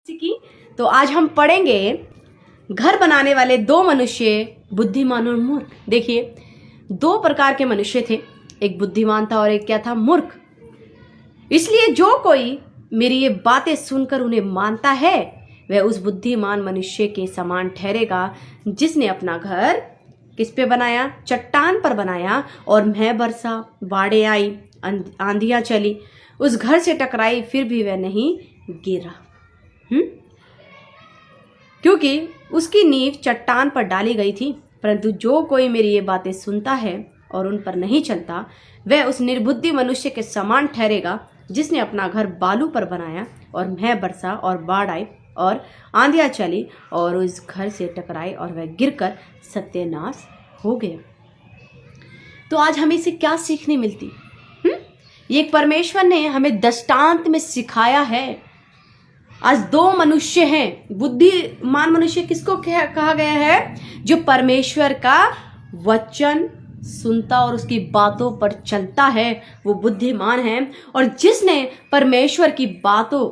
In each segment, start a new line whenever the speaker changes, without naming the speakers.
की तो आज हम पढ़ेंगे घर बनाने वाले दो मनुष्य, बुद्धिमान और मूर्ख। देखिए, दो प्रकार के मनुष्य थे, एक बुद्धिमान था और एक क्या था, मूर्ख। इसलिए जो कोई मेरी ये बातें सुनकर उन्हें मानता है वह उस बुद्धिमान मनुष्य के समान ठहरेगा जिसने अपना घर किस पे बनाया, चट्टान पर बनाया। और मेघ बरसा, बाढ़ें आई, आंधियां चली, उस घर से टकराई, फिर भी वह नहीं गिरा, क्योंकि उसकी नींव चट्टान पर डाली गई थी। परंतु जो कोई मेरी ये बातें सुनता है और उन पर नहीं चलता वह उस निर्बुद्धि मनुष्य के समान ठहरेगा जिसने अपना घर बालू पर बनाया। और मेघ बरसा और बाढ़ आई और आंधियां चली और उस घर से टकराई और वह गिरकर सत्यानाश हो गया। तो आज हमें इसे क्या सीखने मिलती? ये परमेश्वर ने हमें दृष्टांत में सिखाया है। आज दो मनुष्य हैं। बुद्धिमान मनुष्य किसको कहा गया है? जो परमेश्वर का वचन सुनता और उसकी बातों पर चलता है, वो बुद्धिमान है। और जिसने परमेश्वर की बातों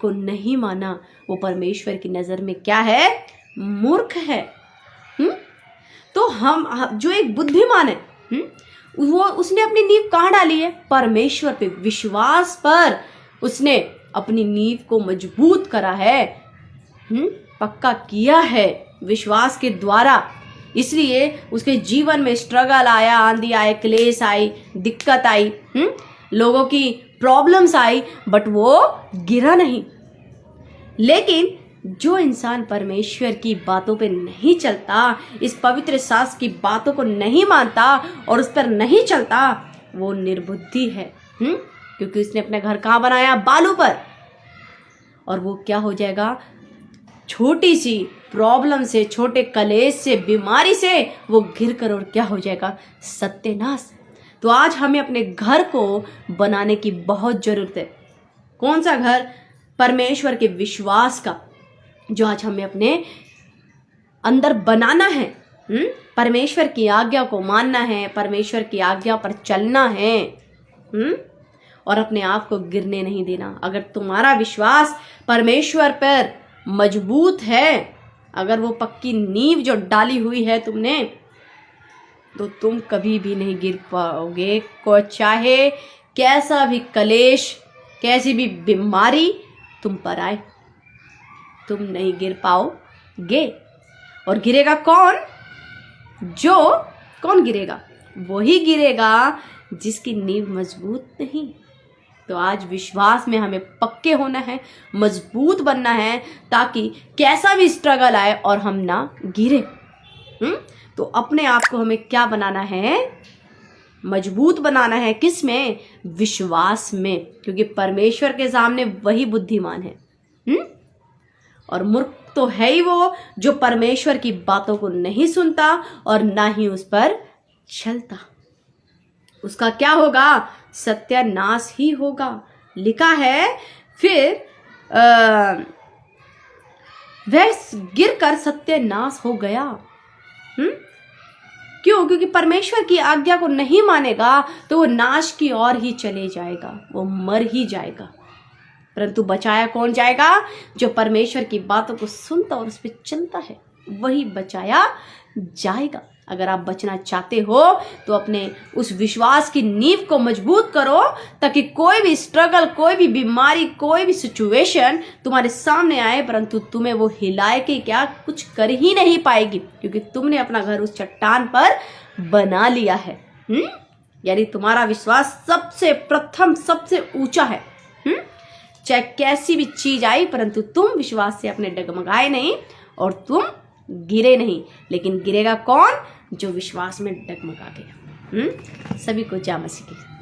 को नहीं माना वो परमेश्वर की नजर में क्या है? मूर्ख है। तो हम जो एक बुद्धिमान है, वो उसने अपनी नींव कहाँ डाली है? परमेश्वर पे, विश्वास पर उसने अपनी नींव को मजबूत करा है, पक्का किया है विश्वास के द्वारा। इसलिए उसके जीवन में स्ट्रगल आया, आंधी आए, क्लेश आई, दिक्कत आई, लोगों की प्रॉब्लम्स आई, बट वो गिरा नहीं। लेकिन जो इंसान परमेश्वर की बातों पे नहीं चलता, इस पवित्र शास्त्र की बातों को नहीं मानता और उस पर नहीं चलता, वो निर्बुद्धि है। क्योंकि उसने अपने घर कहाँ बनाया? बालू पर। और वो क्या हो जाएगा? छोटी सी प्रॉब्लम से, छोटे कलेश से, बीमारी से वो गिर कर और क्या हो जाएगा? सत्यानाश। तो आज हमें अपने घर को बनाने की बहुत जरूरत है। कौन सा घर? परमेश्वर के विश्वास का, जो आज हमें अपने अंदर बनाना है। परमेश्वर की आज्ञा को मानना है, परमेश्वर की आज्ञा पर चलना है, और अपने आप को गिरने नहीं देना। अगर तुम्हारा विश्वास परमेश्वर पर मजबूत है, अगर वो पक्की नींव जो डाली हुई है तुमने, तो तुम कभी भी नहीं गिर पाओगे। को चाहे कैसा भी कलेश, कैसी भी बीमारी तुम पर आए, तुम नहीं गिर पाओगे। और गिरेगा कौन? कौन गिरेगा? वही गिरेगा जिसकी नींव मजबूत नहीं। तो आज विश्वास में हमें पक्के होना है, मजबूत बनना है, ताकि कैसा भी स्ट्रगल आए और हम ना गिरे। तो अपने आप को हमें क्या बनाना है? मजबूत बनाना है। किस में? विश्वास में। क्योंकि परमेश्वर के सामने वही बुद्धिमान है। और मूर्ख तो है ही वो जो परमेश्वर की बातों को नहीं सुनता और ना ही उस पर चलता। उसका क्या होगा? सत्यानाश ही होगा। लिखा है, फिर वह गिरकर सत्यानाश हो गया। क्यों? क्योंकि परमेश्वर की आज्ञा को नहीं मानेगा तो वो नाश की ओर ही चले जाएगा, वो मर ही जाएगा। परंतु बचाया कौन जाएगा? जो परमेश्वर की बातों को सुनता और उस पर चलता है, वही बचाया जाएगा। अगर आप बचना चाहते हो तो अपने उस विश्वास की नींव को मजबूत करो, ताकि कोई भी स्ट्रगल, कोई भी बीमारी, कोई भी सिचुएशन तुम्हारे सामने आए, परंतु तुम्हें वो हिलाए के क्या कुछ कर ही नहीं पाएगी, क्योंकि तुमने अपना घर उस चट्टान पर बना लिया है। यानी तुम्हारा विश्वास सबसे प्रथम, सबसे ऊंचा है। चाहे कैसी भी चीज आई, परंतु तुम विश्वास से अपने डगमगाए नहीं और तुम गिरे नहीं। लेकिन गिरेगा कौन? जो विश्वास में डगमगा गया। सभी को जय मसीह की।